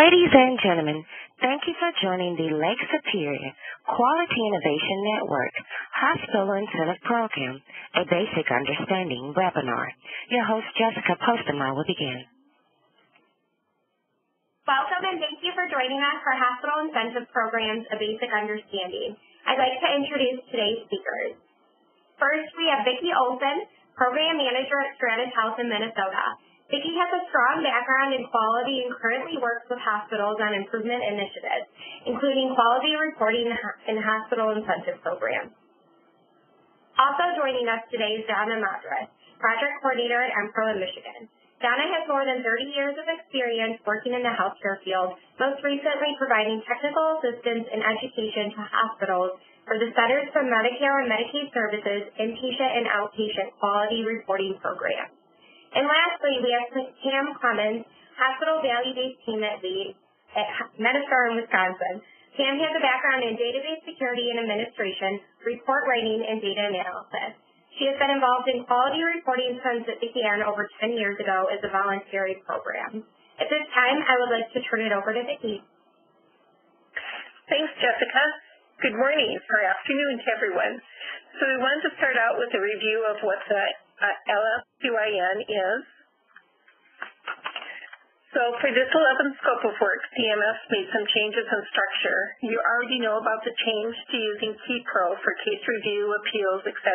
Ladies and gentlemen, thank you for joining the Lake Superior Quality Innovation Network Hospital Incentive Program, a Basic Understanding webinar. Your host, Jessica Postema, will begin. Welcome and thank you for joining us for Hospital Incentive Programs, A Basic Understanding. I'd like to introduce today's speakers. First, we have Vicki Olson, Program Manager at Stratus Health in Minnesota. Vicki has a strong background in quality and currently works with hospitals on improvement initiatives, including quality reporting and hospital incentive programs. Also joining us today is Donna Madras, Project Coordinator at Empro in Michigan. Donna has more than 30 years of experience working in the healthcare field, most recently providing technical assistance and education to hospitals for the Centers for Medicare and Medicaid Services inpatient and outpatient quality reporting program. And lastly, we have Pam Clemens, Hospital Value-Based Team Lead at Medicare in Wisconsin. Pam has a background in database security and administration, report writing, and data analysis. She has been involved in quality reporting since it began over 10 years ago as a voluntary program. At this time, I would like to turn it over to Vicki. Thanks, Jessica. Good morning or afternoon to everyone. So we wanted to start out with a review of what the LSQIN is. So for this 11th scope of work, CMS made some changes in structure. You already know about the change to using CPRO for case review, appeals, etc.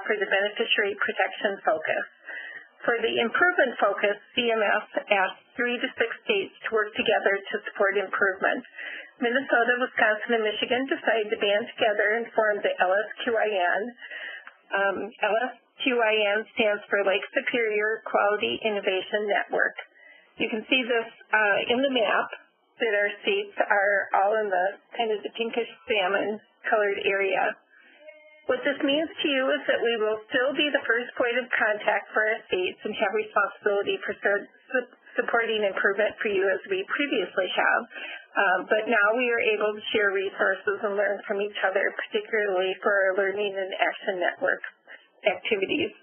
For the beneficiary protection focus. For the improvement focus, CMS asked 3 to 6 states to work together to support improvement. Minnesota, Wisconsin, and Michigan decided to band together and form the LSQIN. LSQIN stands for Lake Superior Quality Innovation Network. You can see this in the map that our states are all in the kind of the pinkish salmon colored area. What this means to you is that we will still be the first point of contact for our states and have responsibility for supporting improvement for you as we previously have. But now we are able to share resources and learn from each other, particularly for our Learning and Action Network activities.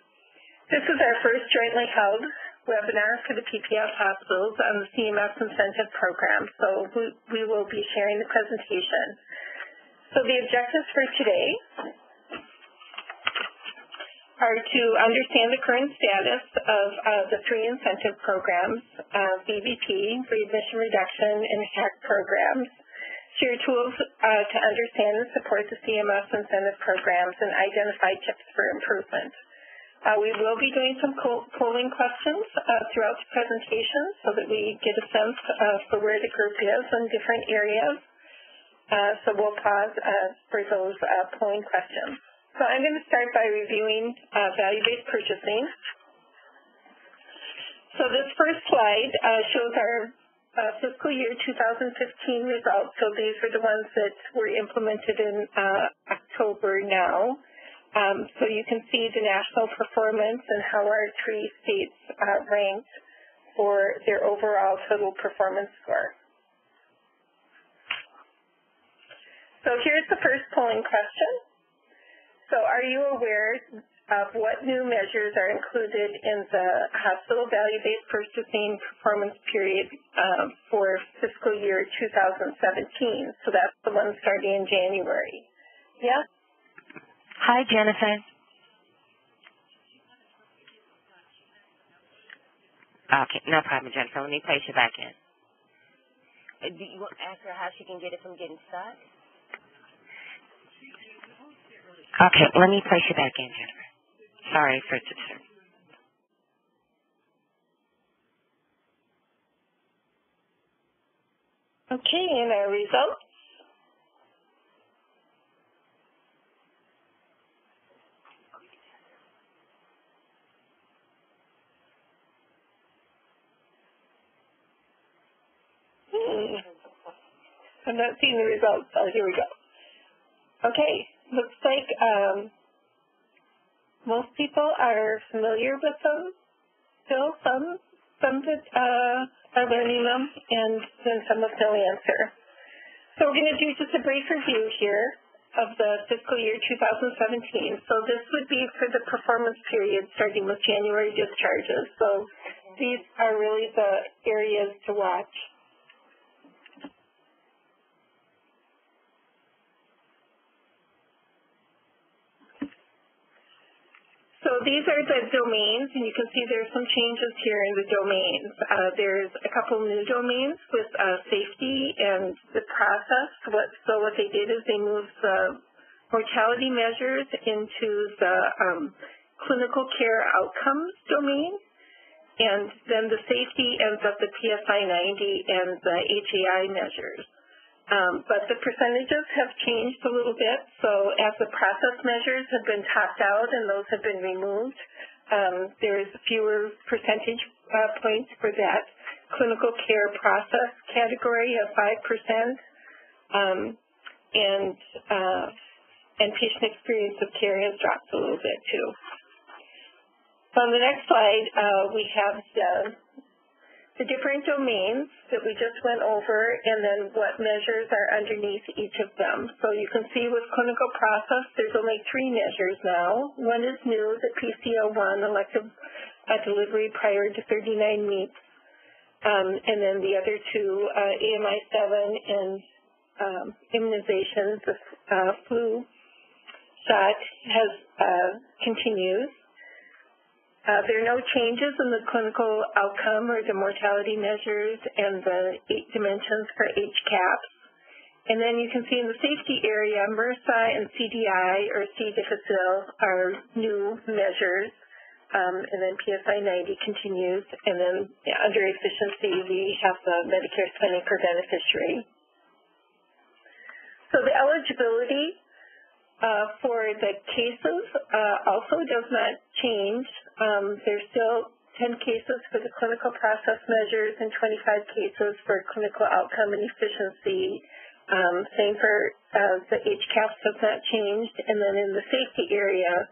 This is our first jointly held webinar for the PPS hospitals on the CMS incentive program, so we will be sharing the presentation. So the objectives for today are to understand the current status of the 3 incentive programs, VBP, Readmission Reduction, and HAC programs, share tools to understand and support the CMS incentive programs, and identify tips for improvement. We will be doing some polling questions throughout the presentation so that we get a sense for where the group is in different areas. So we'll pause for those polling questions. So I'm going to start by reviewing value-based purchasing. So this first slide shows our fiscal year 2015 results. So these were the ones that were implemented in October now. So you can see the national performance and how our 3 states ranked for their overall total performance score. So here's the first polling question. So are you aware of what new measures are included in the hospital value-based purchasing performance period for fiscal year 2017? So that's the one starting in January. Yeah? Hi, Jennifer. Okay, no problem, Jennifer. Let me place you back in. Do you want to ask her how she can get it from getting stuck? Okay, let me place you back in, Jennifer. Sorry for disturbing. Okay, and our results. I'm not seeing the results. Oh, here we go. Okay, looks like most people are familiar with them. Still, some that are learning them, and then some of no answer. So we're going to do just a brief review here of the fiscal year 2017. So this would be for the performance period starting with January discharges. So these are really the areas to watch. these are the domains, and you can see there's some changes here in the domains. There's a couple new domains with safety and the process. So what they did is they moved the mortality measures into the clinical care outcomes domain, and then the safety ends up the PSI 90 and the HAI measures. But the percentages have changed a little bit, so as the process measures have been topped out and those have been removed, there's fewer percentage points for that clinical care process category of 5%, and patient experience of care has dropped a little bit too. So on the next slide, we have the different domains that we just went over, and then what measures are underneath each of them. So you can see with clinical process, there's only 3 measures now. One is new, the PCO1, elective delivery prior to 39 weeks, and then the other 2, AMI 7 and immunizations, the flu shot has continued. There are no changes in the clinical outcome or the mortality measures and the 8 dimensions for HCAHPS. And then you can see in the safety area, MRSA and CDI or C. difficile are new measures. And then PSI 90 continues. And then under efficiency, we have the Medicare spending per beneficiary. So the eligibility for the cases also does not change. There's still 10 cases for the clinical process measures and 25 cases for clinical outcome and efficiency. Same for the HCAHPS has not changed. And then in the safety area,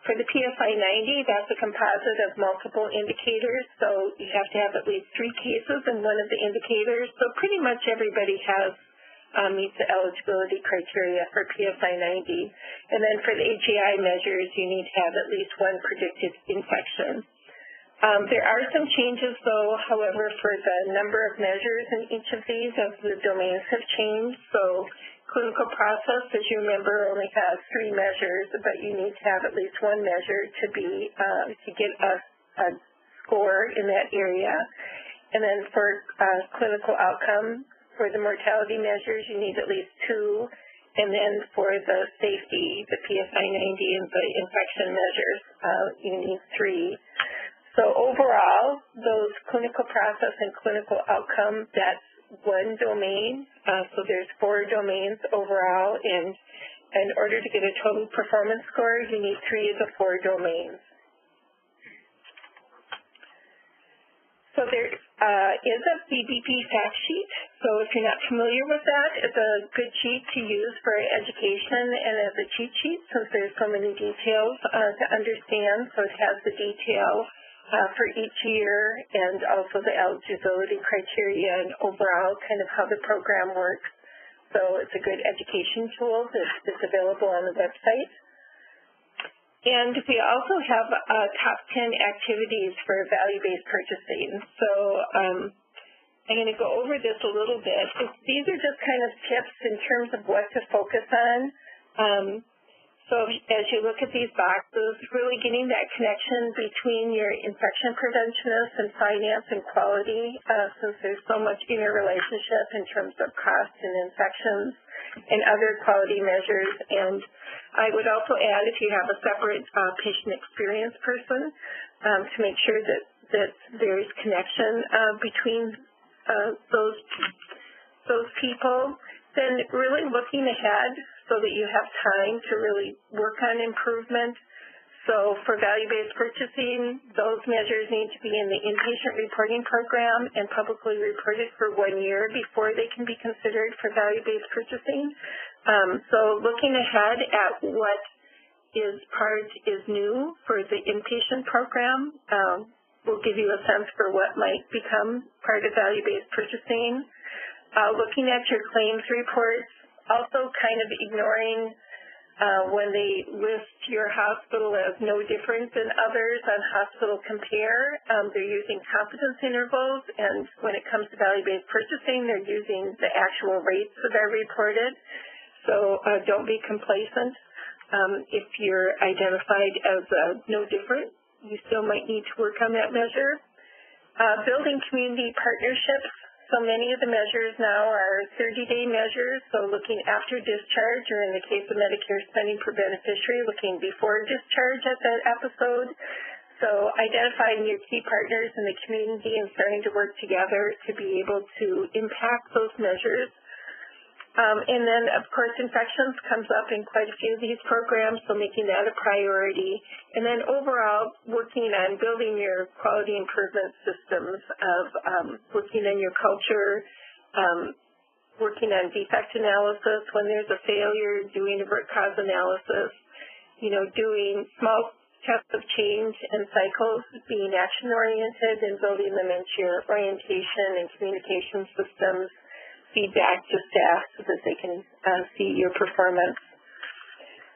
for the PSI 90, that's a composite of multiple indicators. So you have to have at least 3 cases in one of the indicators. So pretty much everybody has meets the eligibility criteria for PSI 90. And then for the HAI measures, you need to have at least 1 predicted infection. There are some changes, though, however, for the number of measures in each of these as the domains have changed. So clinical process, as you remember, only has 3 measures, but you need to have at least 1 measure to get a score in that area. And then for clinical outcome, for the mortality measures, you need at least 2, and then for the safety, the PSI 90 and the infection measures, you need 3. So overall, those clinical process and clinical outcome, that's 1 domain. So there's 4 domains overall, and in order to get a total performance score, you need 3 of the 4 domains. So there is a VBP Fact Sheet. So if you're not familiar with that, it's a good sheet to use for education and as a cheat sheet since there's so many details to understand. So it has the detail for each year and also the eligibility criteria and overall kind of how the program works. So it's a good education tool that's available on the website. And we also have top 10 activities for value-based purchasing. So I'm going to go over this a little bit. These are just kind of tips in terms of what to focus on. So as you look at these boxes, really getting that connection between your infection preventionists and finance and quality, since there's so much interrelationship in terms of cost and infections and other quality measures. And I would also add, if you have a separate patient experience person, to make sure that there's connection between those people, then really looking ahead so that you have time to really work on improvement. So for value-based purchasing, those measures need to be in the inpatient reporting program and publicly reported for 1 year before they can be considered for value-based purchasing. So looking ahead at what is new for the inpatient program will give you a sense for what might become part of value-based purchasing. Looking at your claims reports, also kind of ignoring when they list your hospital as no different than others on Hospital Compare. They're using competence intervals, and when it comes to value-based purchasing, they're using the actual rates that are reported. So don't be complacent. If you're identified as no different, you still might need to work on that measure. Building community partnerships. So many of the measures now are 30-day measures, so looking after discharge, or in the case of Medicare spending per beneficiary, looking before discharge at that episode. So identifying your key partners in the community and starting to work together to be able to impact those measures. And then, of course, infections comes up in quite a few of these programs, so making that a priority. And then overall, working on building your quality improvement systems of working on your culture, working on defect analysis when there's a failure, doing a root cause analysis, doing small tests of change and cycles, being action-oriented and building them into your orientation and communication systems, feedback to staff so that they can see your performance.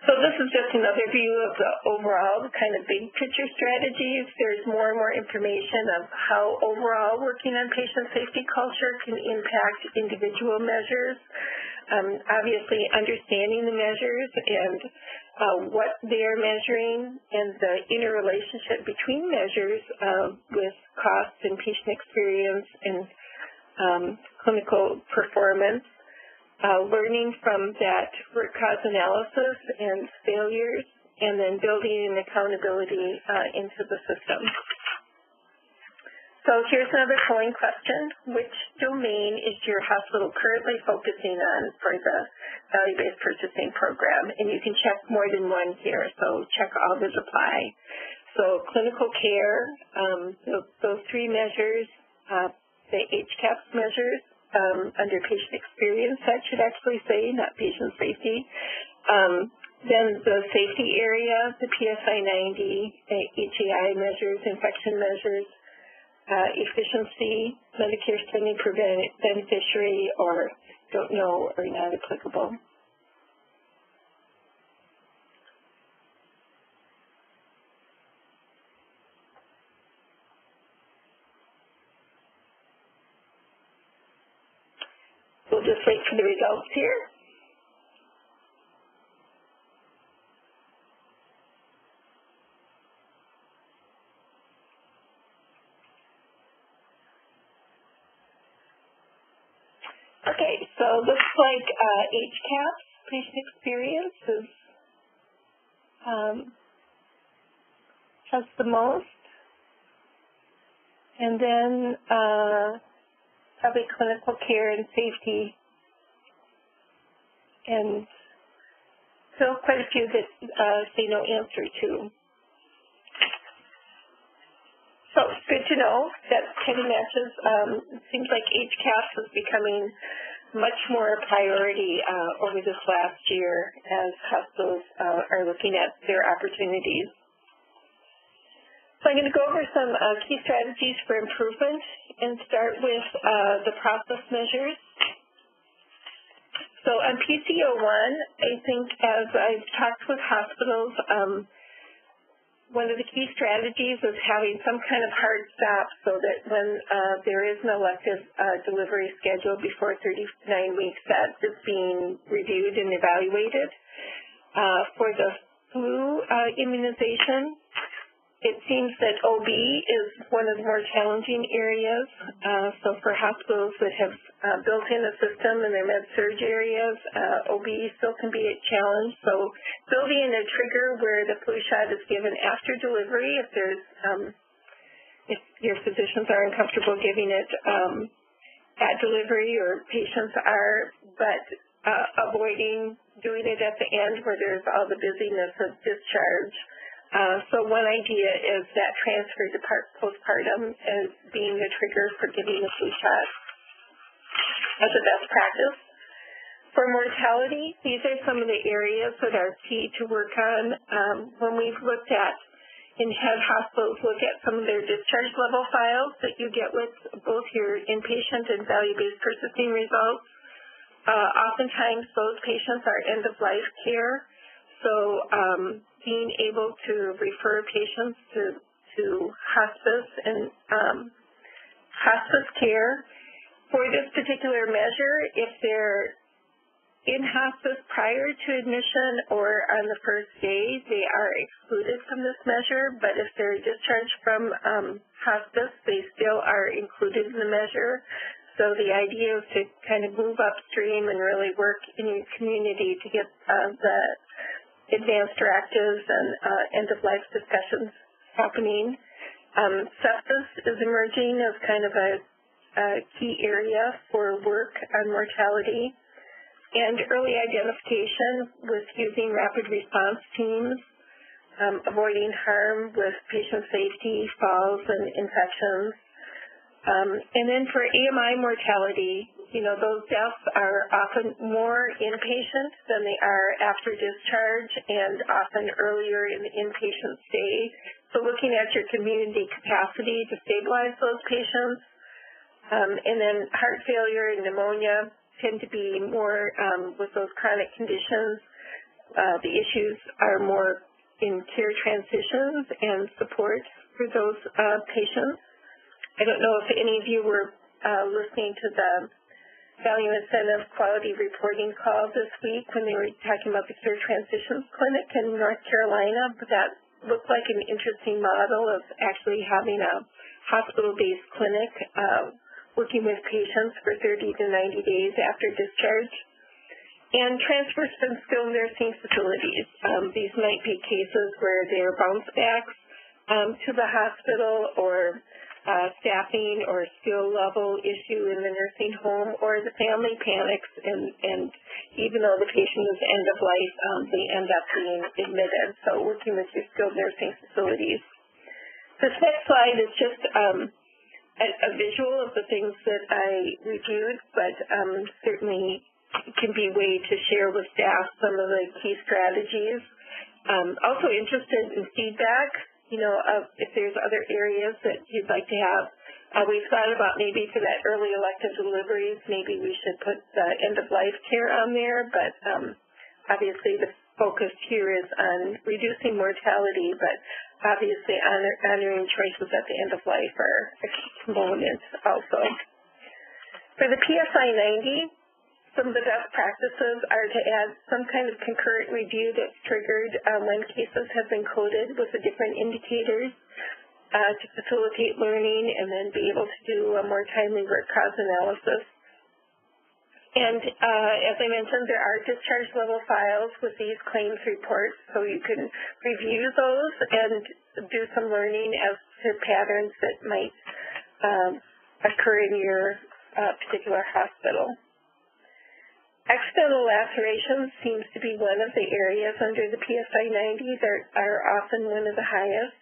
So this is just another view of the overall kind of big picture strategies. There's more and more information of how overall working on patient safety culture can impact individual measures. Obviously, understanding the measures and what they're measuring and the interrelationship between measures with cost and patient experience and clinical performance, learning from that root cause analysis and failures, and then building an accountability into the system. So here's another polling question. Which domain is your hospital currently focusing on for the value-based purchasing program? And you can check more than one here, so check all that apply. So clinical care, those three measures, the HCAHPS measures under patient experience, that should actually say, not patient safety. Then the safety area, the PSI 90, HAI measures, infection measures, efficiency, Medicare spending per beneficiary, or don't know or not applicable. We'll just wait for the results here. Okay, so looks like HCAHPS, patient experience, has the most. And then probably clinical care and safety, and still quite a few that say no answer to. So it's good to know that kind of matches. It seems like HCAHPS is becoming much more a priority over this last year as hospitals are looking at their opportunities. So I'm going to go over some key strategies for improvement and start with the process measures. So on PCO1, I think as I've talked with hospitals, one of the key strategies is having some kind of hard stop so that when there is an elective delivery scheduled before 39 weeks, that is being reviewed and evaluated. For the flu immunization, it seems that OB is one of the more challenging areas. So for hospitals that have built in a system in their med-surg areas, OB still can be a challenge. So building in a trigger where the flu shot is given after delivery, if your physicians are uncomfortable giving it at delivery or patients are, but avoiding doing it at the end where there's all the busyness of discharge. So one idea is that transfer to postpartum as being the trigger for giving the flu shot as a best practice. For mortality, these are some of the areas that are key to work on. When we've looked at and had hospitals look at some of their discharge level files that you get with both your inpatient and value-based purchasing results, oftentimes those patients are end-of-life care. So being able to refer patients to hospice and hospice care. For this particular measure, if in hospice prior to admission or on the first day, they are excluded from this measure, but if they're discharged from hospice, they still are included in the measure. So the idea is to kind of move upstream and really work in your community to get the advanced directives and end-of-life discussions happening. Sepsis is emerging as kind of a key area for work on mortality, and early identification with using rapid response teams, avoiding harm with patient safety, falls, and infections. And then for AMI mortality, those deaths are often more inpatient than they are after discharge and often earlier in the inpatient stay. So looking at your community capacity to stabilize those patients. And then heart failure and pneumonia tend to be more with those chronic conditions. The issues are more in care transitions and support for those patients. I don't know if any of you were listening to the Value Incentive Quality Reporting call this week when they were talking about the Care Transitions Clinic in North Carolina, but that looked like an interesting model of actually having a hospital-based clinic working with patients for 30 to 90 days after discharge. And transfers from skilled nursing facilities. These might be cases where there are bounce backs to the hospital or staffing or skill level issue in the nursing home, or the family panics and even though the patient is end of life, they end up being admitted. So working with your skilled nursing facilities. This next slide is just a visual of the things that I reviewed, but certainly can be a way to share with staff some of the key strategies. Also interested in feedback, if there's other areas that you'd like to have. We've thought about maybe for that early elective deliveries, maybe we should put end-of-life care on there, but obviously the focus here is on reducing mortality, but obviously honoring choices at the end of life are a key component also. For the PSI 90, some of the best practices are to add some kind of concurrent review that's triggered when cases have been coded with the different indicators to facilitate learning and then be able to do a more timely root cause analysis. And as I mentioned, there are discharge level files with these claims reports, so you can review those and do some learning as to patterns that might occur in your particular hospital. Accidental lacerations seems to be one of the areas under the PSI 90 that are often one of the highest.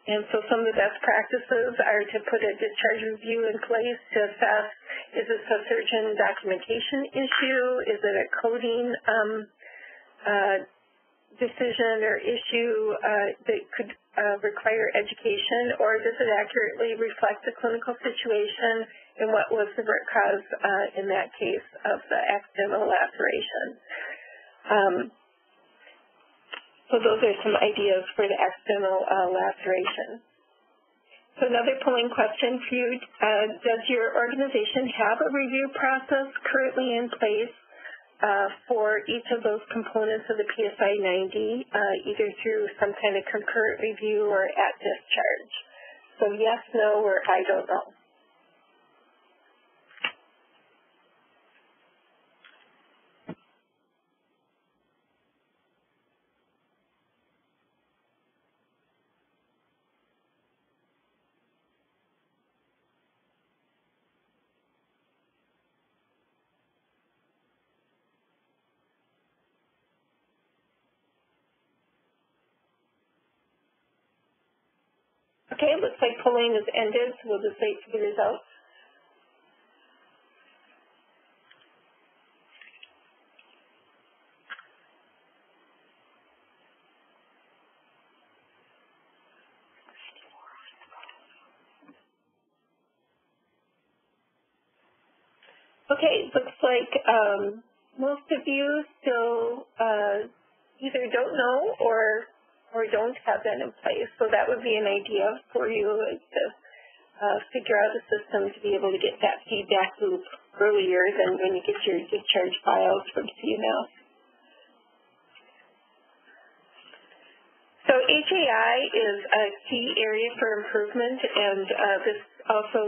And so some of the best practices are to put a discharge review in place to assess, is this a surgeon documentation issue? Is it a coding decision or issue that could require education, or does it accurately reflect the clinical situation and what was the root cause in that case of the accidental laceration? So those are some ideas for the accidental laceration. So another polling question for you, does your organization have a review process currently in place for each of those components of the PSI 90, either through some kind of concurrent review or at discharge? So yes, no, or I don't know. Okay, it looks like polling is ended, so we'll just wait for the results. Okay, looks like most of you still either don't know or don't have that in place. So that would be an idea for you is to figure out a system to be able to get that feedback loop earlier than when you get your discharge files from CMS. So HAI is a key area for improvement, and this also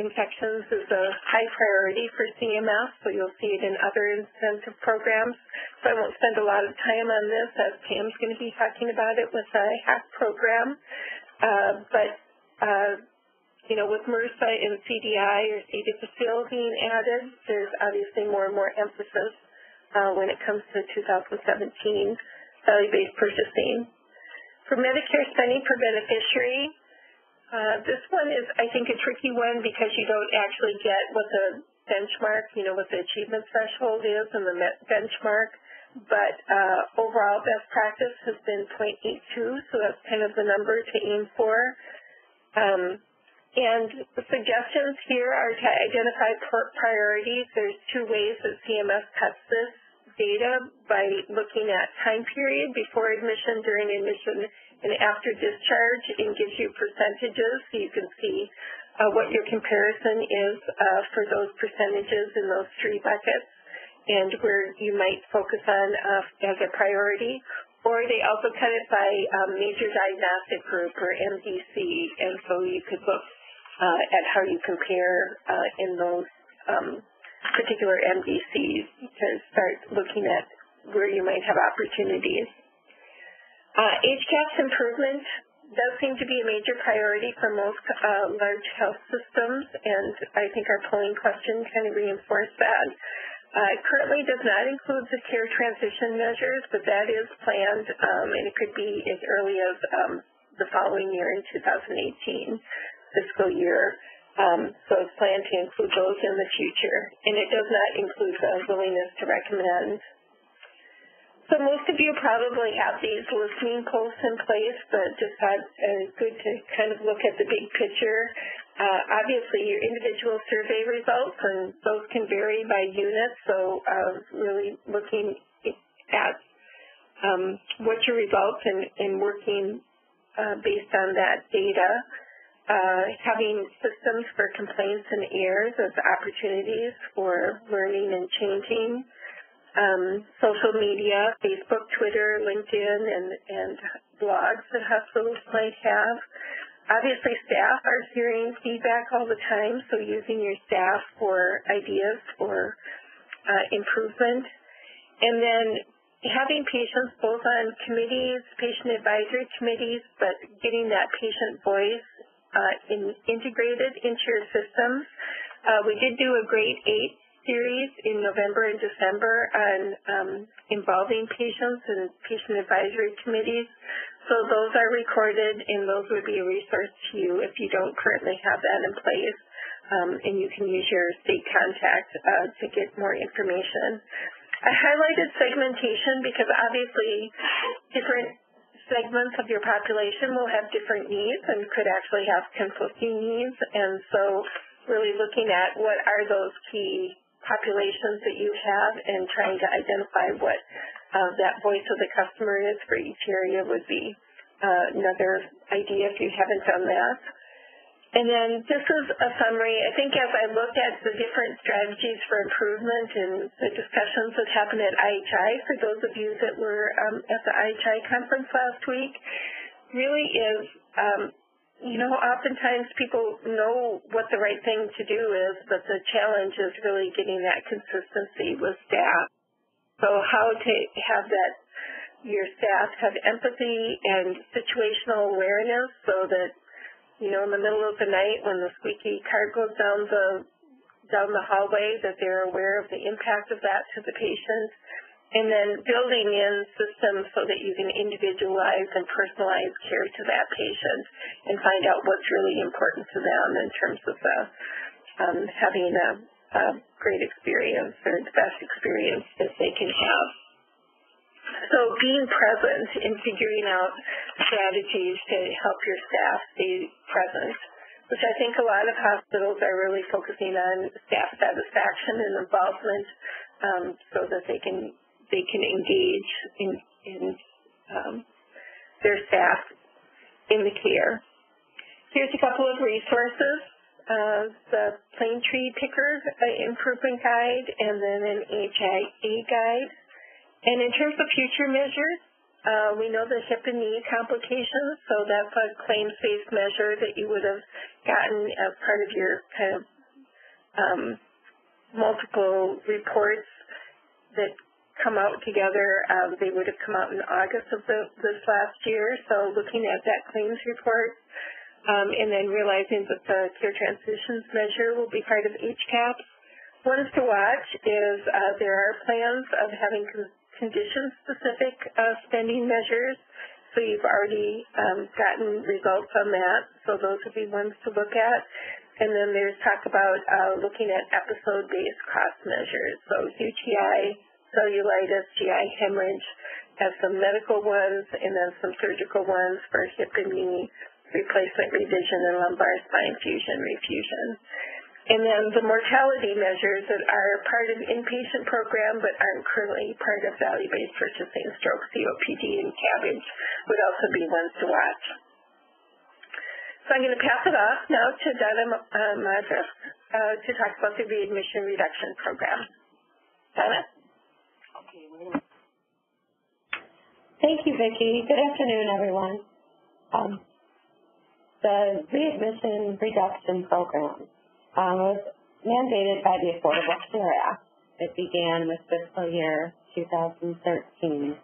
infections is a high priority for CMS, so you'll see it in other incentive programs. So I won't spend a lot of time on this, as Pam's going to be talking about it with the HAC program. You know, with MRSA and CDI or C. difficile being added, there's obviously more and more emphasis when it comes to 2017 value-based purchasing. For Medicare spending per beneficiary, this one is, I think, a tricky one because you don't actually get what the benchmark, you know, what the achievement threshold is and the benchmark. But overall best practice has been 0.82, so that's kind of the number to aim for. And the suggestions here are to identify priorities. There's two ways that CMS cuts this data, by looking at time period before admission, during admission, and after discharge, and gives you percentages so you can see what your comparison is for those percentages in those three buckets and where you might focus on as a priority. Or they also cut it by major diagnostic group or MDC, and so you could look at how you compare in those particular MDCs to start looking at where you might have opportunities. HCAHPS improvement does seem to be a major priority for most large health systems, and I think our polling question kind of reinforced that. It currently does not include the care transition measures, but that is planned, and it could be as early as the following year in 2018 fiscal year. So it's planned to include those in the future, and it does not include the willingness to recommend. So most of you probably have these listening posts in place, but just thought good to kind of look at the big picture. Obviously, your individual survey results, and those can vary by unit, so really looking at what's your results and working based on that data. Having systems for complaints and errors as opportunities for learning and changing. Social media, Facebook, Twitter, LinkedIn, and blogs that hospitals might have. Obviously, staff are hearing feedback all the time, so using your staff for ideas for improvement. And then having patients both on committees, patient advisory committees, but getting that patient voice integrated into your systems. We did do a grade 8 series in November and December on involving patients and patient advisory committees. So those are recorded, and those would be a resource to you if you don't currently have that in place. And you can use your state contact to get more information. I highlighted segmentation because obviously different segments of your population will have different needs and could actually have conflicting needs. And so really looking at what are those key populations that you have and trying to identify what that voice of the customer is for each area would be another idea if you haven't done that. And then this is a summary. I think as I looked at the different strategies for improvement and the discussions that happened at IHI, for those of you that were at the IHI conference last week, really is, you know, oftentimes people know what the right thing to do is, but the challenge is really getting that consistency with staff. So how to have that, your staff have empathy and situational awareness so that, you know, in the middle of the night when the squeaky cart goes down the hallway, that they're aware of the impact of that to the patient. And then building in systems so that you can individualize and personalize care to that patient and find out what's really important to them in terms of having a great experience or the best experience that they can have. So being present and figuring out strategies to help your staff stay present, which I think a lot of hospitals are really focusing on staff satisfaction and involvement so that they can engage in their staff in the care. Here's a couple of Resources, the Plain Tree Picker Improvement Guide, and then an HIA Guide. And in terms of future measures, we know the hip and knee complications, so that's a claims-based measure that you would have gotten as part of your kind of multiple reports that come out together. They would have come out in August of this last year, so looking at that claims report and then realizing that the care transitions measure will be part of HCAHPS. One is to watch is there are plans of having condition-specific spending measures, so you've already gotten results on that, so those would be ones to look at. And then there's talk about looking at episode-based cost measures, so UTI, cellulitis, GI hemorrhage, have some medical ones, and then some surgical ones for hip and knee replacement, revision, and lumbar spine fusion, refusion. And then the mortality measures that are part of inpatient program but aren't currently part of value-based purchasing, stroke, COPD, and CABG would also be ones to watch. So I'm going to pass it off now to Donna Madras to talk about the readmission reduction program. Donna? Thank you, Vicki. Good afternoon, everyone. The readmission reduction program was mandated by the Affordable Care Act. It began with fiscal year 2013.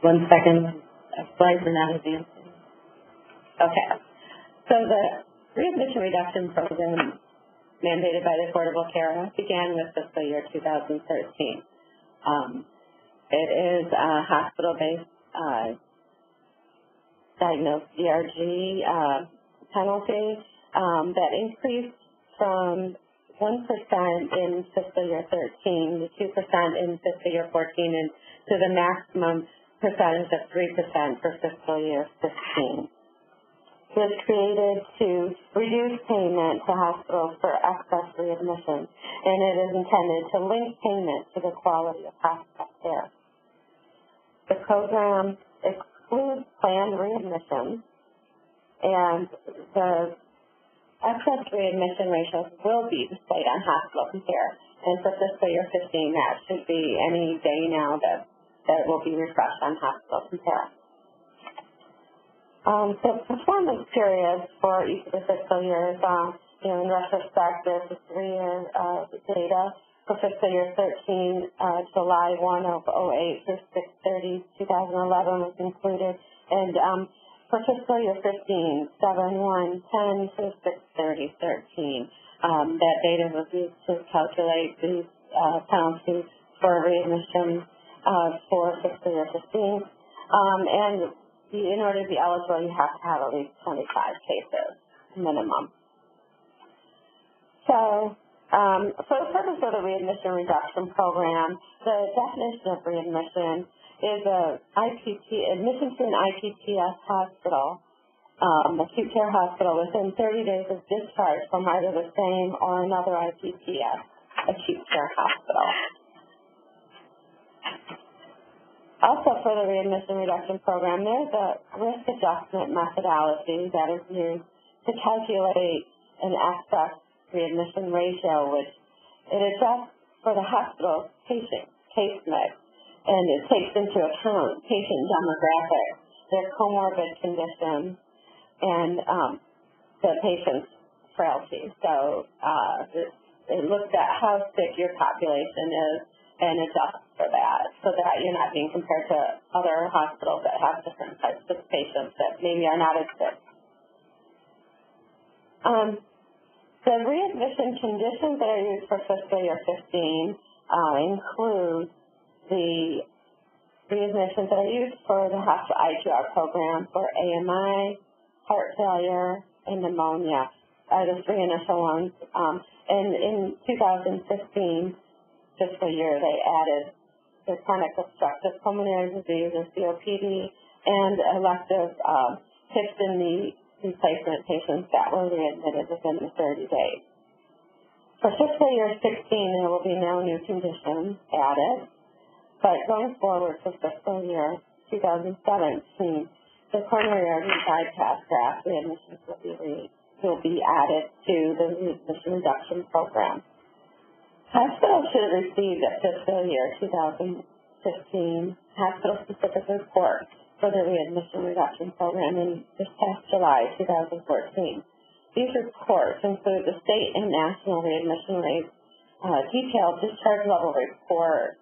One second, slides are not advancing. Okay. So the readmission reduction program mandated by the Affordable Care Act began with fiscal year 2013. It is a hospital-based diagnosed DRG penalty that increased from 1% in fiscal year 13 to 2% in fiscal year 14 and to the maximum percentage of 3% for fiscal year 15. It was created to reduce payment to hospitals for excess readmissions, and it is intended to link payment to the quality of hospital care. The program excludes planned readmissions, and the excess readmission ratios will be displayed on hospital compare. And for fiscal year 15, that should be any day now that will be refreshed on hospital compare. So performance periods for each of the fiscal years, in retrospect, there's the 3-year data. For fiscal year 13, July 1 of 08 through 6/30/2011 was included. And for fiscal year 15, 7/1/10 to 6/30/13, that data was used to calculate these penalties for readmission for fiscal year 15. And in order to be eligible, you have to have at least 25 cases minimum. So for the purpose of the readmission reduction program, the definition of readmission is admission to an IPPS hospital, acute care hospital, within 30 days of discharge from either the same or another IPPS acute care hospital. Also, for the readmission reduction program, there's a risk adjustment methodology that is used to calculate an excess readmission ratio, which it adjusts for the hospital's patient case mix, and it takes into account patient demographics, their comorbid conditions, and the patient's frailty. So it looks at how sick your population is and adjusts for that, so that you're not being compared to other hospitals that have different types of patients that maybe are not as sick. The readmission conditions that are used for fiscal year 15 include the readmissions that are used for the hospital IQR program for AMI, heart failure, and pneumonia are the 3 initial ones. And in 2015 fiscal year, they added the chronic obstructive pulmonary disease, or COPD, and elective hip and knee replacement patients that were readmitted within the 30 days. For fiscal year 16, there will be no new conditions added, but going forward for fiscal year 2017, the coronary artery bypass graft readmissions will be added to the readmission reduction program. Hospitals should have received a fiscal year 2015 hospital-specific report for the readmission reduction program in this past July 2014. These reports include the state and national readmission rates, detailed discharge level report,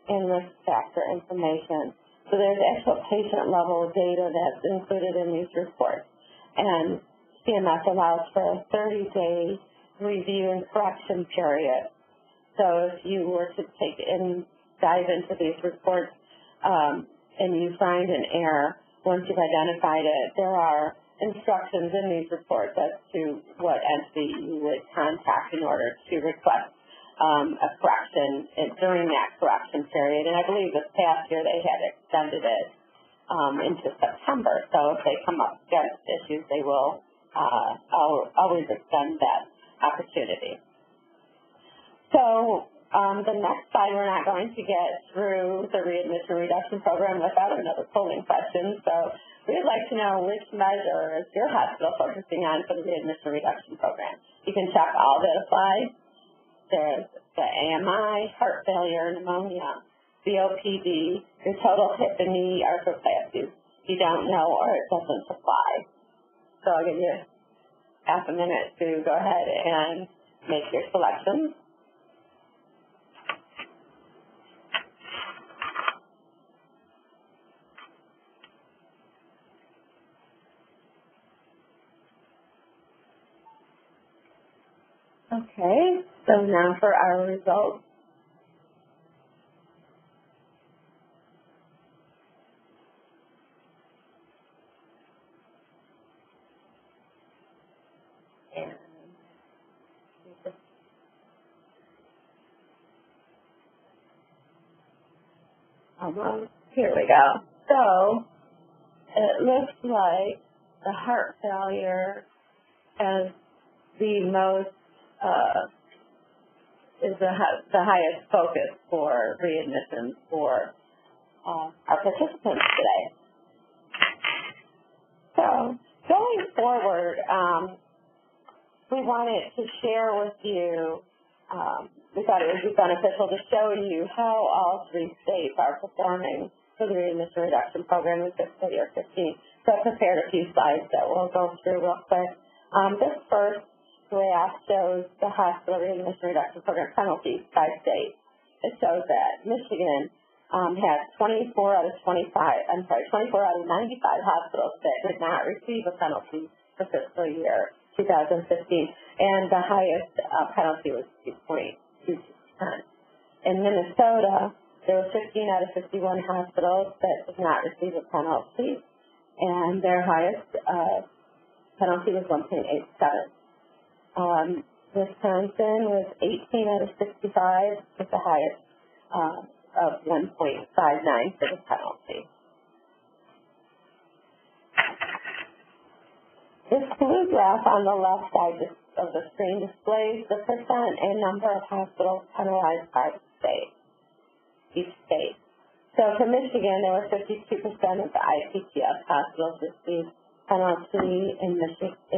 and risk factor information. So there's actual patient level data that's included in these reports. And CMS allows for a 30-day review and correction period. So if you were to dive into these reports and you find an error, once you've identified it, there are instructions in these reports as to what entity you would contact in order to request a correction during that correction period. And I believe this past year they had extended it into September. So if they come up against issues, they will always extend that opportunity. So the next slide, we're not going to get through the readmission reduction program without another polling question. So we'd like to know which measure is your hospital focusing on for the readmission reduction program. You can check all that apply. There's the AMI, heart failure, pneumonia, COPD, your total hip and knee arthroplasties. You don't know or it doesn't apply. So I'll give you half a minute to go ahead and make your selections. Okay, so now for our results. Here we go. So it looks like the heart failure as the most is the highest focus for readmissions for our participants today. So going forward, we wanted to share with you, we thought it would be beneficial to show you how all three states are performing for the readmission reduction program in fiscal year 15. So I prepared a few slides that we'll go through real quick. This first graph shows the hospital readmission reduction program penalties by state. It shows that Michigan had 24 out of 95 hospitals that did not receive a penalty for fiscal year 2015, and the highest penalty was 2.22%. In Minnesota, there were 15 out of 51 hospitals that did not receive a penalty, and their highest penalty was 1.87. Wisconsin was 18 out of 65 with the highest of 1.59 for the penalty. This blue graph on the left side of the screen displays the percent and number of hospitals penalized by each state. So for Michigan, there were 52% of the IQR hospitals received penalty. In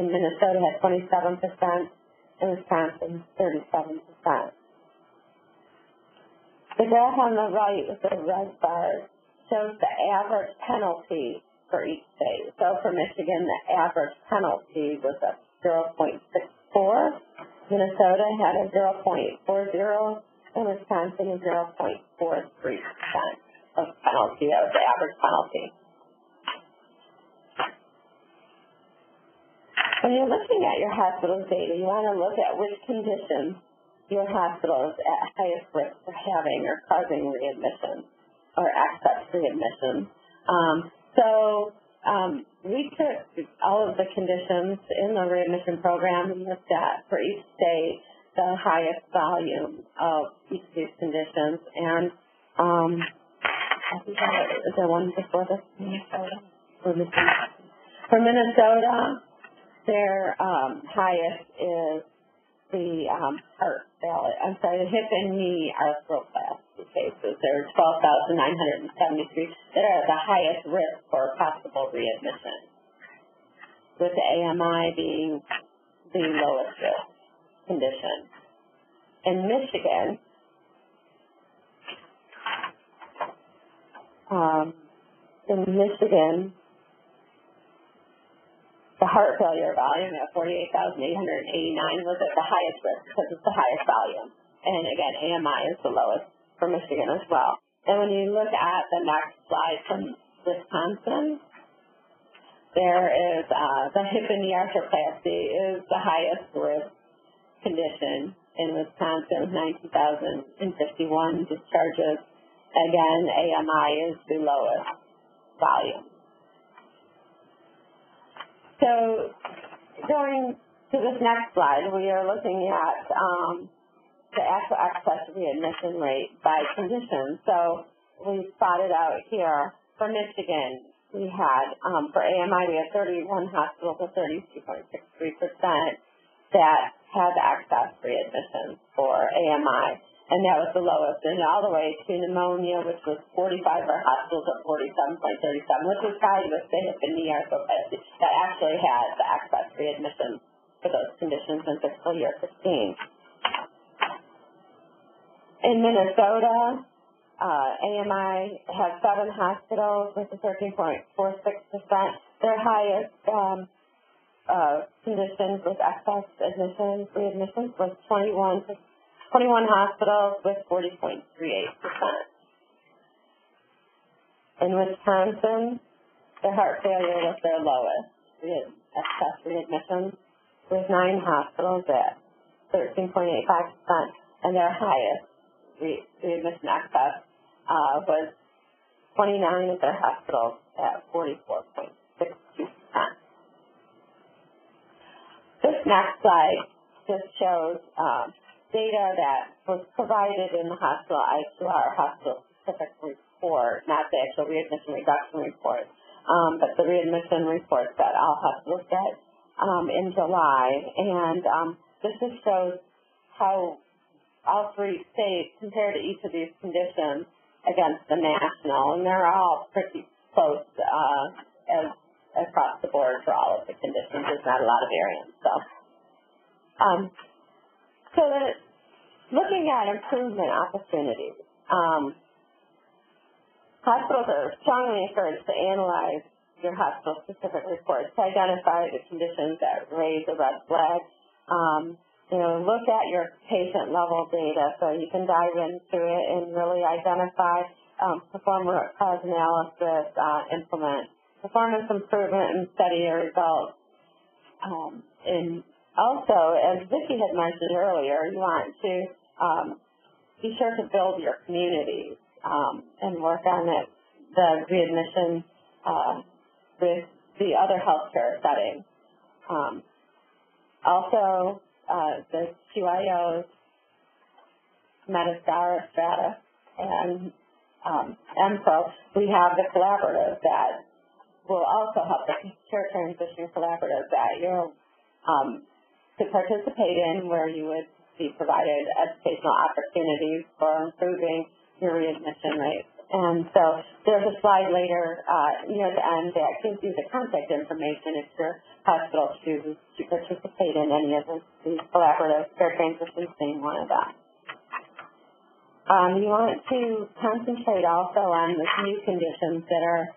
Minnesota had 27%, and Wisconsin 37%. The graph on the right with the red bars shows the average penalty for each state. So for Michigan, the average penalty was at 0.64. Minnesota had a 0.40, and Wisconsin a 0.43% of penalty. That was the average penalty. When you're looking at your hospital's data, you want to look at which conditions your hospital is at highest risk for having or causing readmission or access readmission. We took all of the conditions in the readmission program and looked at, for each state, the highest volume of each of these conditions. And I think is there one before this? Minnesota? For Minnesota, their highest is the the hip and knee arthroplasty cases. There are 12,973 that are the highest risk for possible readmission, with the AMI being the lowest risk condition. In Michigan, the heart failure volume at 48,889 was at the highest risk because it's the highest volume. And again, AMI is the lowest for Michigan as well. And when you look at the next slide from Wisconsin, there is the hip and knee arthroplasty is the highest risk condition in Wisconsin, 19,051 discharges. Again, AMI is the lowest volume. So going to this next slide, we are looking at the actual excess readmission rate by condition. So we plotted out here for Michigan, we had, for AMI, we had 31 hospitals with 32.63% that had excess readmissions for AMI. And that was the lowest, and all the way to pneumonia, which was 45 of our hospitals at 47.37, which was probably the hip and knee arthroplasty that actually had the excess readmissions for those conditions in fiscal year 15. In Minnesota, AMI had 7 hospitals with a 13.46%. Their highest conditions with excess readmissions was 21 hospitals with 40.38%. In Wisconsin, the heart failure was their lowest. We had excess readmissions with 9 hospitals at 13.85%, and their highest readmission excess was 29 of their hospitals at 44.62%. This next slide just shows data that was provided in the hospital IQR hospital-specific report, not the actual readmission reduction report, but the readmission reports that all hospitals get in July. And this just shows how all 3 states compare to each of these conditions against the national, and they're all pretty close as across the board for all of the conditions. There's not a lot of variance. So looking at improvement opportunities, hospitals are strongly encouraged to analyze your hospital-specific reports to identify the conditions that raise a red flag. Look at your patient-level data so you can dive into it and really identify, perform root cause analysis, implement performance improvement, and study your results. And also, as Vicki had mentioned earlier, you want to be sure to build your communities and work on the readmission with the other healthcare settings. Also, the QIOs, Medicare, Strata, and MPRO, we have the collaborative that will also help the care transition collaborative that you're to participate in, where you would be provided educational opportunities for improving your readmission rates. And so there's a slide later near the end that gives you the contact information if your hospital chooses to participate in any of these collaborative care transitions, being one of them. You want to concentrate also on the new conditions that are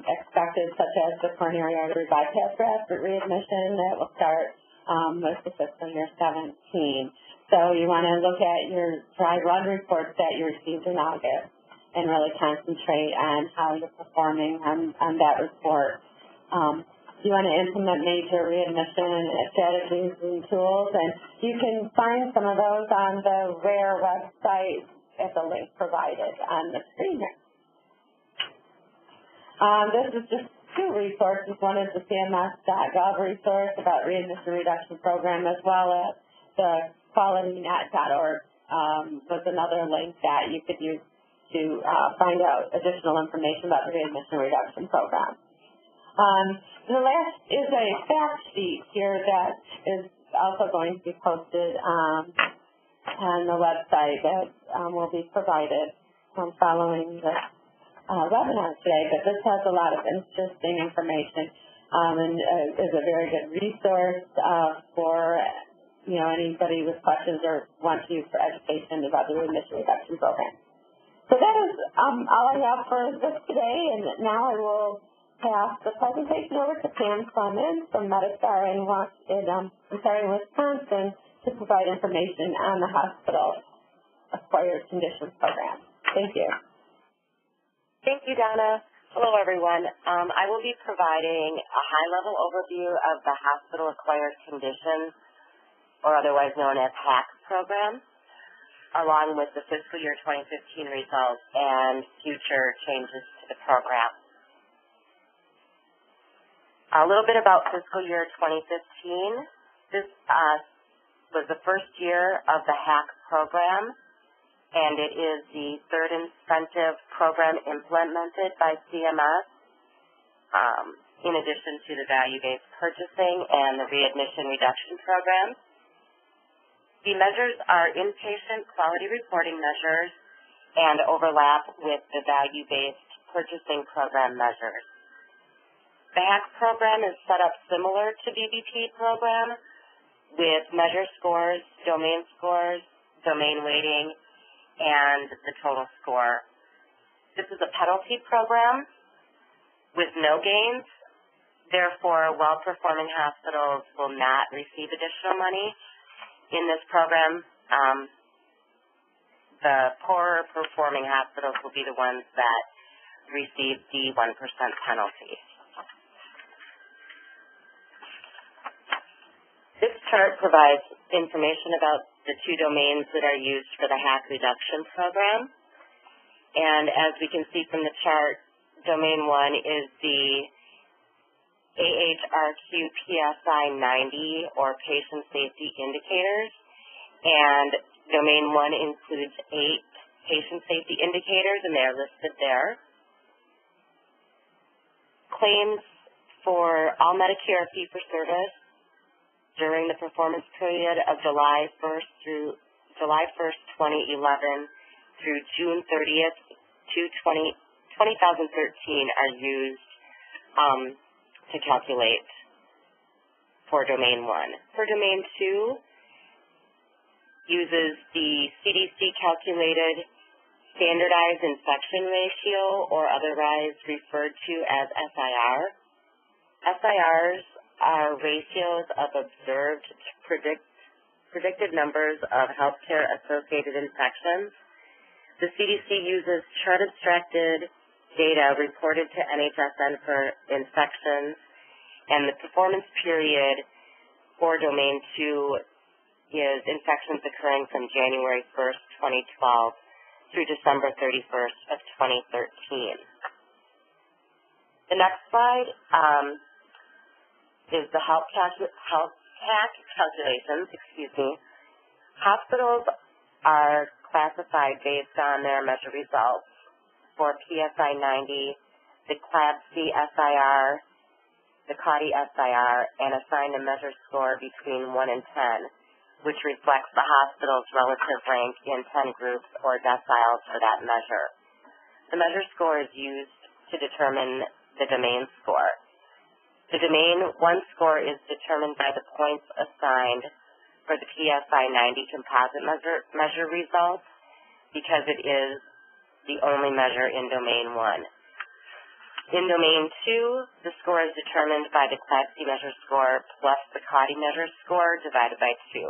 expected, such as the coronary artery bypass graft readmission that will start with the fiscal year 17. So you want to look at your dry run reports that you received in August and really concentrate on how you're performing on that report. You want to implement major readmission strategies and tools, and you can find some of those on the RARE website at the link provided on the screen here. This is just 2 resources. One is the CMS.gov resource about readmission reduction program, as well as the qualitynet.org was another link that you could use to find out additional information about the readmission reduction program. The last is a fact sheet here that is also going to be posted on the website that will be provided following the webinar today. But this has a lot of interesting information and is a very good resource for anybody with questions or want to use for education about the readmission reduction program. So that is all I have for this today, and now I will pass the presentation over to Pam Clemens from Medicare in Wisconsin to provide information on the hospital acquired conditions program. Thank you. Thank you, Donna. Hello, everyone. I will be providing a high-level overview of the hospital acquired conditions, or otherwise known as HAC program, along with the fiscal year 2015 results and future changes to the program. A little bit about fiscal year 2015. This was the first year of the HAC program, and it is the third incentive program implemented by CMS, in addition to the value-based purchasing and the readmission reduction program. The measures are inpatient quality reporting measures and overlap with the value-based purchasing program measures. The HAC program is set up similar to VBP program with measure scores, domain weighting, and the total score. This is a penalty program with no gains. Therefore, well-performing hospitals will not receive additional money. In this program, the poorer performing hospitals will be the ones that receive the 1% penalty. This chart provides information about the two domains that are used for the HAC reduction program. And as we can see from the chart, domain 1 is the AHRQ PSI 90, or patient safety indicators, and domain 1 includes 8 patient safety indicators, and they are listed there. Claims for all Medicare fee-for-service during the performance period of July 1st, 2011 through June 30th, 2013 are used to calculate for domain 1. For domain 2, uses the CDC calculated standardized infection ratio, or otherwise referred to as SIR. SIRs are ratios of observed predicted numbers of healthcare-associated infections. The CDC uses chart-abstracted data reported to NHSN for infections, and the performance period for domain 2 is infections occurring from January 1st, 2012 through December 31st of 2013. The next slide is the HAC calculations. Hospitals are classified based on their measure results. For PSI 90, the CLABC SIR, the CAUTI SIR, and assign a measure score between 1 and 10, which reflects the hospital's relative rank in 10 groups or deciles for that measure. The measure score is used to determine the domain score. The domain 1 score is determined by the points assigned for the PSI 90 composite measure results, because it is the only measure in domain 1. In domain 2, the score is determined by the CLABC measure score plus the CAUTI measure score divided by 2.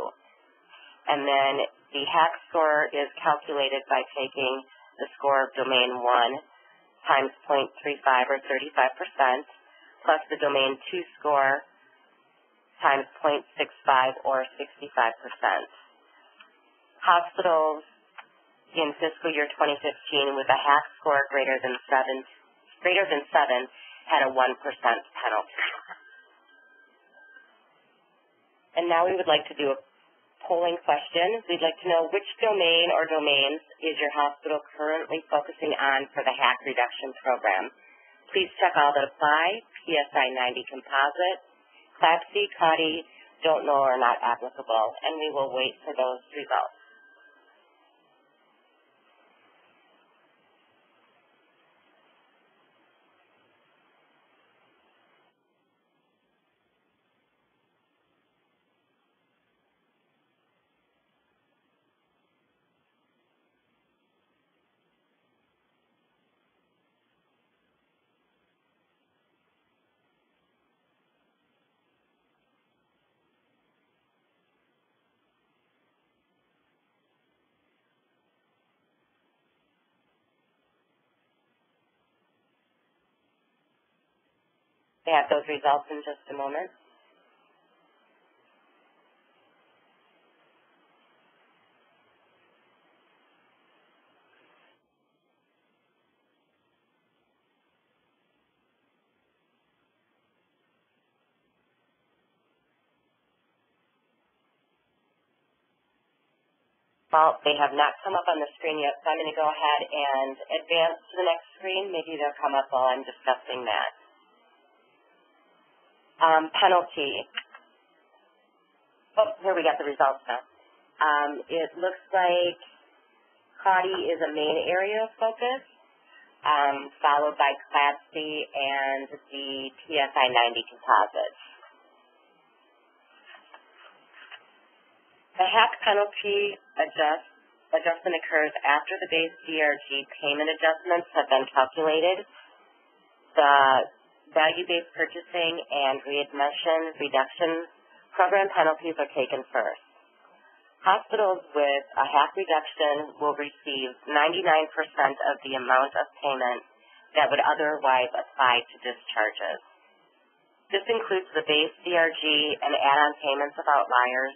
And then the HAC score is calculated by taking the score of domain 1 times 0.35 or 35% plus the domain 2 score times 0.65 or 65%. Hospitals in fiscal year 2015 with a HAC score greater than 7 had a 1% penalty. And now we would like to do a polling question. We'd like to know which domain or domains is your hospital currently focusing on for the HAC reduction program. Please check all that apply: PSI 90 composite, CLABC, CAUTI, don't know are not applicable, and we will wait for those results. We have those results in just a moment. Well, they have not come up on the screen yet, so I'm going to go ahead and advance to the next screen. Maybe they'll come up while I'm discussing that. Penalty. Oh, here we got the results now. It looks like CAUTI is a main area of focus, followed by Class C and the PSI 90 composite. The HAC penalty adjustment occurs after the base DRG payment adjustments have been calculated. The value-based purchasing and readmission reduction program penalties are taken first. Hospitals with a HAC reduction will receive 99% of the amount of payment that would otherwise apply to discharges. This includes the base DRG and add-on payments of outliers,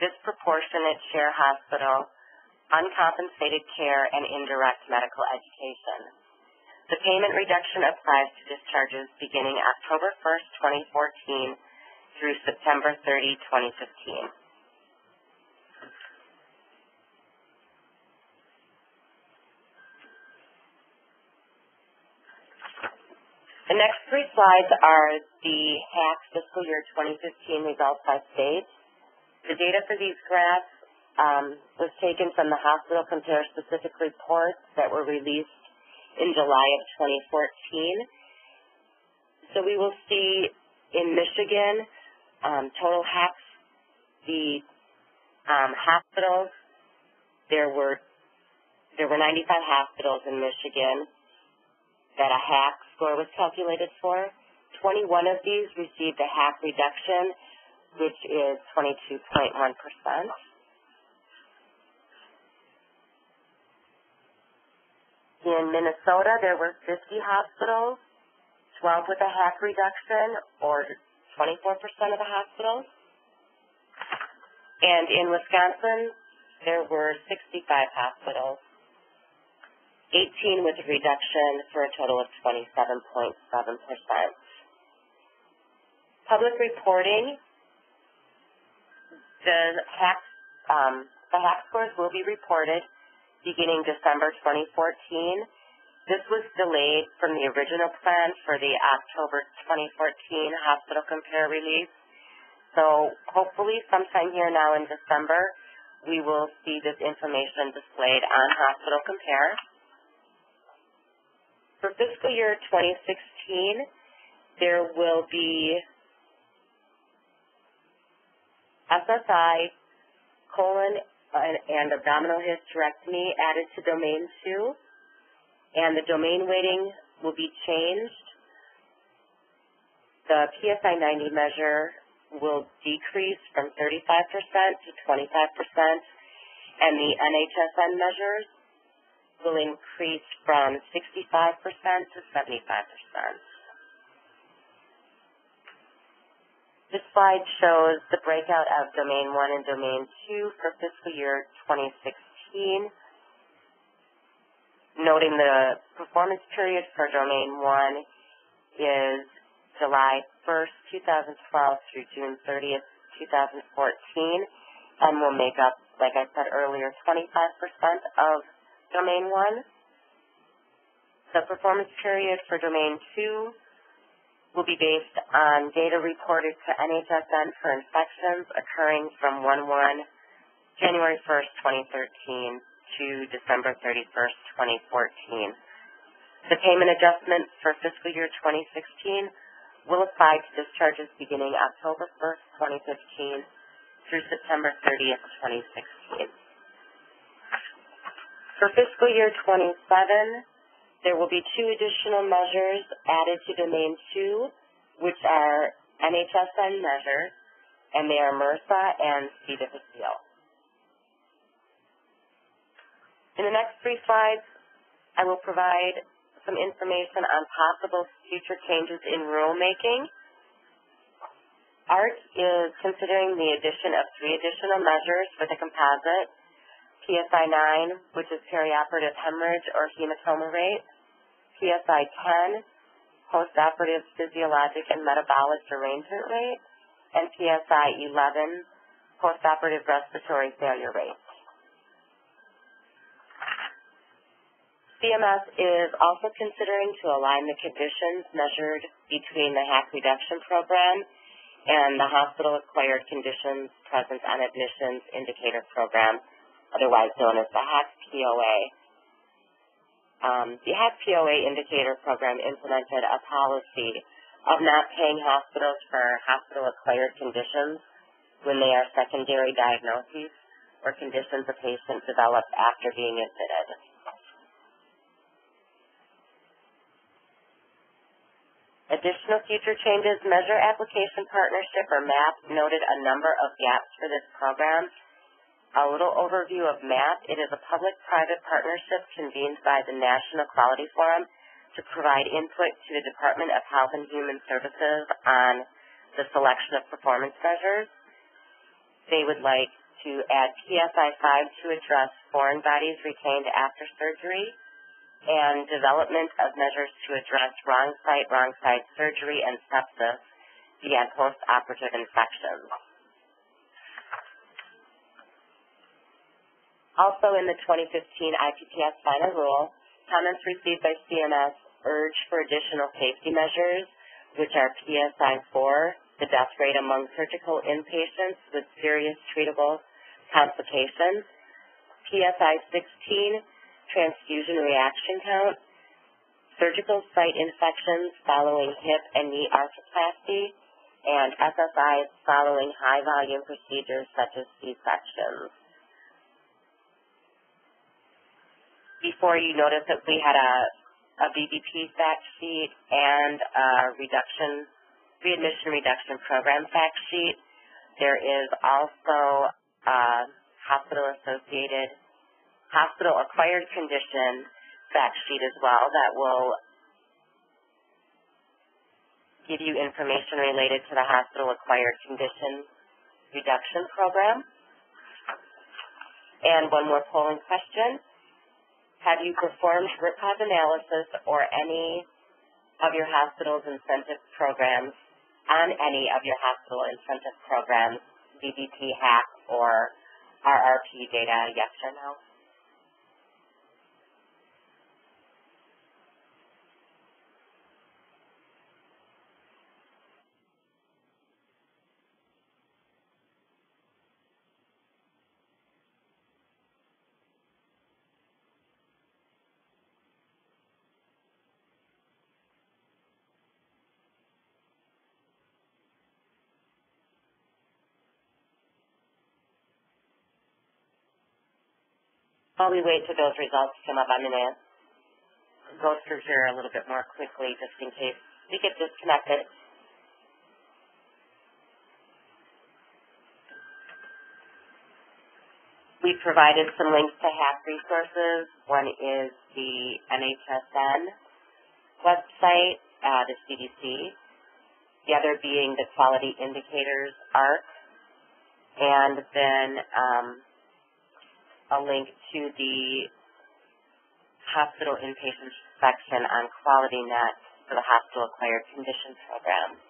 disproportionate share hospital, uncompensated care, and indirect medical education. The payment reduction applies to discharges beginning October 1st, 2014 through September 30, 2015. The next three slides are the HAC fiscal year 2015 results by state. The data for these graphs was taken from the Hospital Compare Specific reports that were released in July of 2014. So we will see in Michigan, total HACs, the hospitals, there were 95 hospitals in Michigan that a HAC score was calculated for. 21 of these received a HAC reduction, which is 22.1%. In Minnesota, there were 50 hospitals, 12 with a HAC reduction, or 24% of the hospitals. And in Wisconsin, there were 65 hospitals, 18 with a reduction for a total of 27.7%. Public reporting, the HAC scores will be reported beginning December 2014. This was delayed from the original plan for the October 2014 Hospital Compare release. So hopefully sometime here now in December, we will see this information displayed on Hospital Compare. For fiscal year 2016, there will be SSI, colon, and abdominal hysterectomy added to domain 2, and the domain weighting will be changed. The PSI 90 measure will decrease from 35% to 25%, and the NHSN measures will increase from 65% to 75%. This slide shows the breakout of Domain 1 and Domain 2 for fiscal year 2016, noting the performance period for Domain 1 is July 1st, 2012 through June 30th, 2014, and will make up, like I said earlier, 25% of Domain 1. The performance period for Domain 2 will be based on data reported to NHSN for infections occurring from January 1st, 2013 to December 31st, 2014. The payment adjustment for fiscal year 2016 will apply to discharges beginning October 1st, 2015 through September 30th, 2016. For fiscal year 27, there will be 2 additional measures added to Domain 2, which are NHSN measures, and they are MRSA and C. difficile. In the next 3 slides, I will provide some information on possible future changes in rulemaking. ART is considering the addition of 3 additional measures for the composite: PSI 9, which is perioperative hemorrhage or hematoma rate; PSI 10, postoperative physiologic and metabolic derangement rate; and PSI 11, postoperative respiratory failure rate. CMS is also considering to align the conditions measured between the HAC reduction program and the hospital-acquired conditions present on admissions indicator program, otherwise known as the HAC POA. The HAC POA indicator program implemented a policy of not paying hospitals for hospital-acquired conditions when they are secondary diagnoses or conditions a patient developed after being admitted. Additional future changes: Measure Application Partnership, or MAP, noted a number of gaps for this program. A little overview of MAP: it is a public-private partnership convened by the National Quality Forum to provide input to the Department of Health and Human Services on the selection of performance measures. They would like to add PSI 5 to address foreign bodies retained after surgery, and development of measures to address wrong site surgery and sepsis via post-operative infections. Also in the 2015 IPPS final rule, comments received by CMS urge for additional safety measures, which are PSI 4, the death rate among surgical inpatients with serious treatable complications; PSI 16, transfusion reaction count; surgical site infections following hip and knee arthroplasty; and SSIs following high-volume procedures such as C-sections. Before, you notice that we had a VBP Fact Sheet and a Readmission Reduction Program Fact Sheet. There is also a hospital-acquired condition fact sheet as well that will give you information related to the hospital-acquired condition reduction program. And one more polling question: have you performed root cause analysis or any of your hospital's incentive programs on any of your hospital incentive programs, VBP, HAC, or RRP data, yes or no? While we wait till those results come up, I'm going to go through here a little bit more quickly just in case we get disconnected. We provided some links to HAC Resources. One is the NHSN website, the CDC. The other being the Quality Indicators ARC. And then a link to the hospital inpatient section on QualityNet for the hospital-acquired condition program.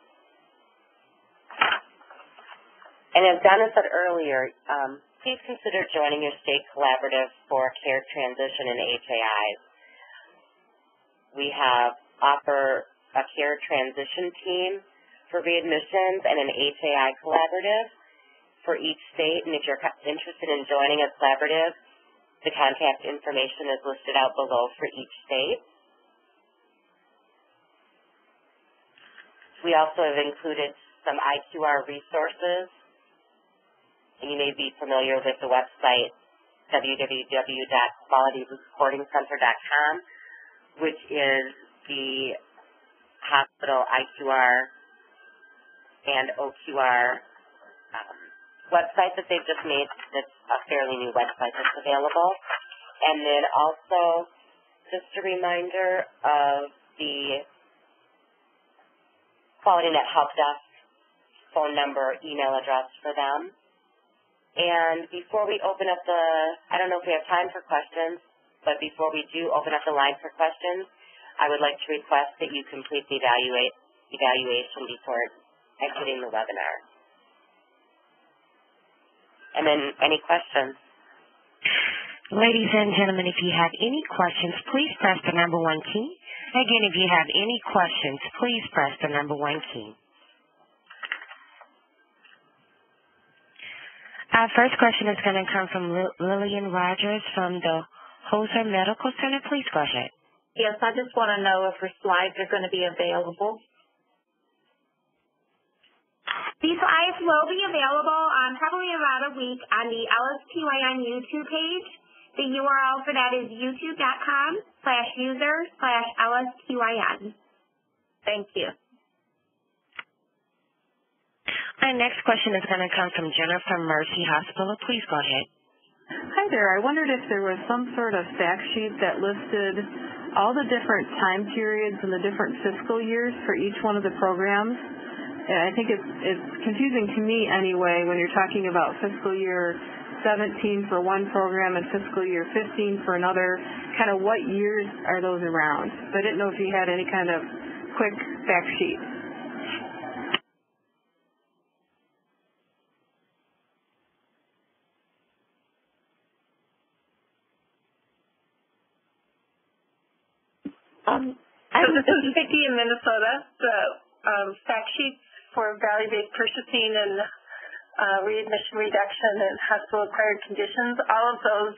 And as Donna said earlier, please consider joining your state collaborative for care transition in HAIs. We offer a care transition team for readmissions and an HAI collaborative for each state. And if you're interested in joining a collaborative, the contact information is listed out below for each state. We also have included some IQR resources, and you may be familiar with the website www.qualityreportingcenter.com, which is the hospital IQR and OQR website that they've just made. That's a fairly new website that's available. And then also just a reminder of the QualityNet Help Desk phone number, email address for them. And before we open up I don't know if we have time for questions, but before we do open up the line for questions, I would like to request that you complete the evaluation before exiting the webinar. And then any questions? Ladies and gentlemen, if you have any questions, please press the number 1 key. Again, if you have any questions, please press the number 1 key. Our first question is going to come from Lillian Rogers from the Hoser Medical Center. Please go ahead. Yes, I just want to know if her slides are going to be available. These slides will be available probably in about a week on the LSQIN YouTube page. The URL for that is youtube.com/user/LSQIN. Thank you. Our next question is going to come from Jennifer Mercy Hospital. Please go ahead. Hi there. I wondered if there was some sort of fact sheet that listed all the different time periods and the different fiscal years for each one of the programs. And I think it's confusing to me anyway when you're talking about fiscal year 17 for one program and fiscal year 15 for another. Kind of what years are those around? So I didn't know if you had any kind of quick fact sheet. So this is Vicki in Minnesota. The fact sheets for value-based purchasing and readmission reduction and hospital-acquired conditions, all of those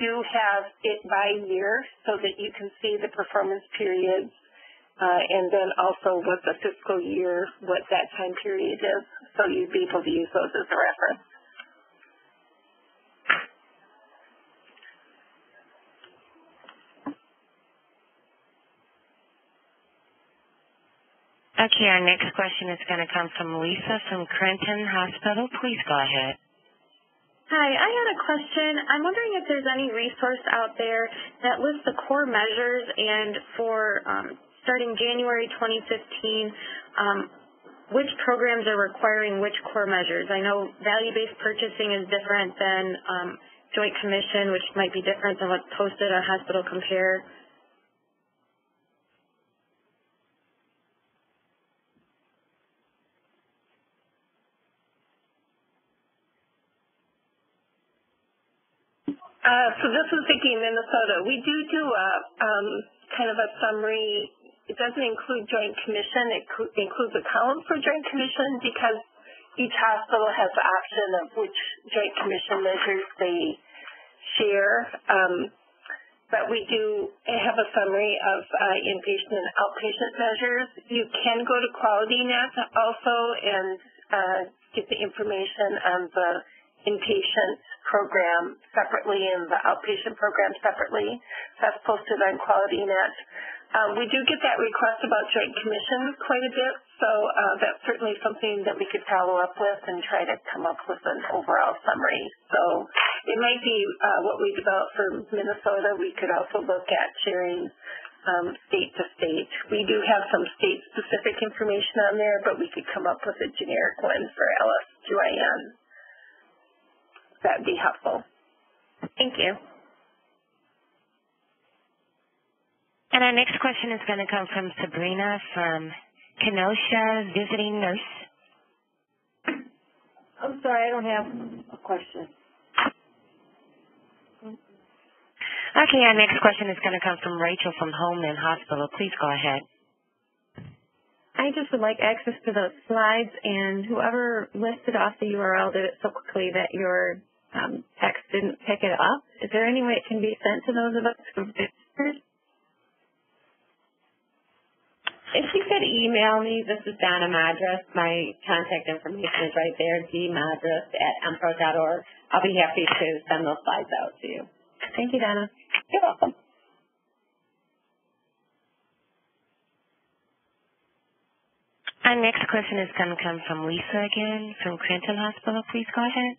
do have it by year so that you can see the performance periods and then also what the fiscal year, what that time period is. So you'd be able to use those as a reference. Okay, our next question is going to come from Lisa from Crenton Hospital. Please go ahead. Hi, I had a question. I'm wondering if there's any resource out there that lists the core measures and for starting January 2015, which programs are requiring which core measures. I know value-based purchasing is different than joint commission, which might be different than what's posted on Hospital Compare. So this is Vicki in Minnesota. We do a kind of a summary. It doesn't include joint commission. It includes a column for joint commission because each hospital has the option of which joint commission measures they share. But we do have a summary of inpatient and outpatient measures. You can go to QualityNet also and get the information on the inpatient program separately and the outpatient program separately. That's posted on QualityNet. We do get that request about joint commission quite a bit, so that's certainly something that we could follow up with and try to come up with an overall summary. So it might be what we develop for Minnesota. We could also look at sharing state to state. We do have some state-specific information on there, but we could come up with a generic one for LSQIN. That would be helpful. Thank you. And our next question is going to come from Sabrina from Kenosha, visiting nurse. I'm sorry, I don't have a question. Okay, our next question is going to come from Rachel from Homeland Hospital. Please go ahead. I just would like access to those slides, and whoever listed off the URL did it so quickly that your text didn't pick it up. Is there any way it can be sent to those of us who visitors? If you could email me, this is Donna Madras. My contact information is right there, dmadras@mpro.org. I'll be happy to send those slides out to you. Thank you, Donna. You're welcome. Our next question is going to come from Lisa again from Clinton Hospital. Please go ahead.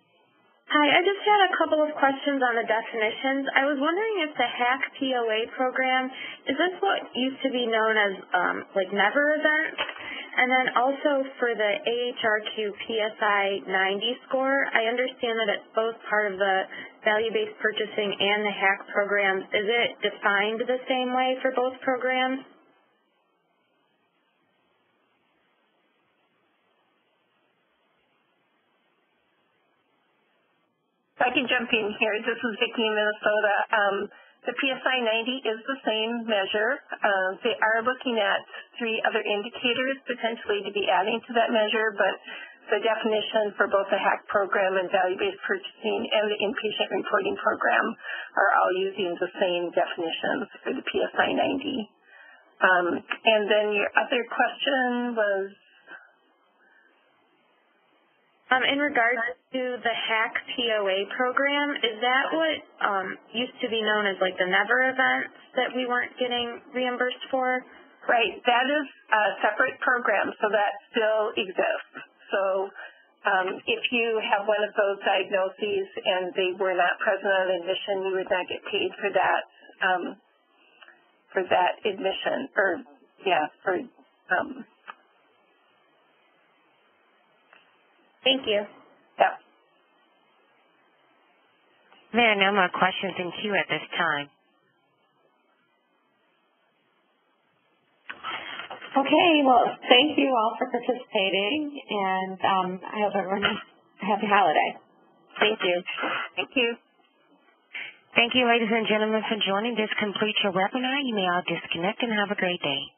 Hi, I just had a couple of questions on the definitions. I was wondering if the HAC POA program, is this what used to be known as like never events? And then also for the AHRQ PSI 90 score, I understand that it's both part of the value-based purchasing and the HAC programs. Is it defined the same way for both programs? I can jump in here. This is Vicki in Minnesota. The PSI 90 is the same measure. They are looking at 3 other indicators potentially to be adding to that measure, but the definition for both the HAC program and value-based purchasing and the inpatient reporting program are all using the same definitions for the PSI 90. And then your other question was? In regards to the HAC POA program, is that what used to be known as like the never events that we weren't getting reimbursed for? Right. That is a separate program, so that still exists. So if you have one of those diagnoses and they were not present on admission, you would not get paid for that admission, or Thank you. Yeah. There are no more questions in queue at this time. Okay, well, thank you all for participating, and I hope everyone has a happy holiday. Thank you. Thank you. Thank you, ladies and gentlemen, for joining. This completes your webinar. You may all disconnect and have a great day.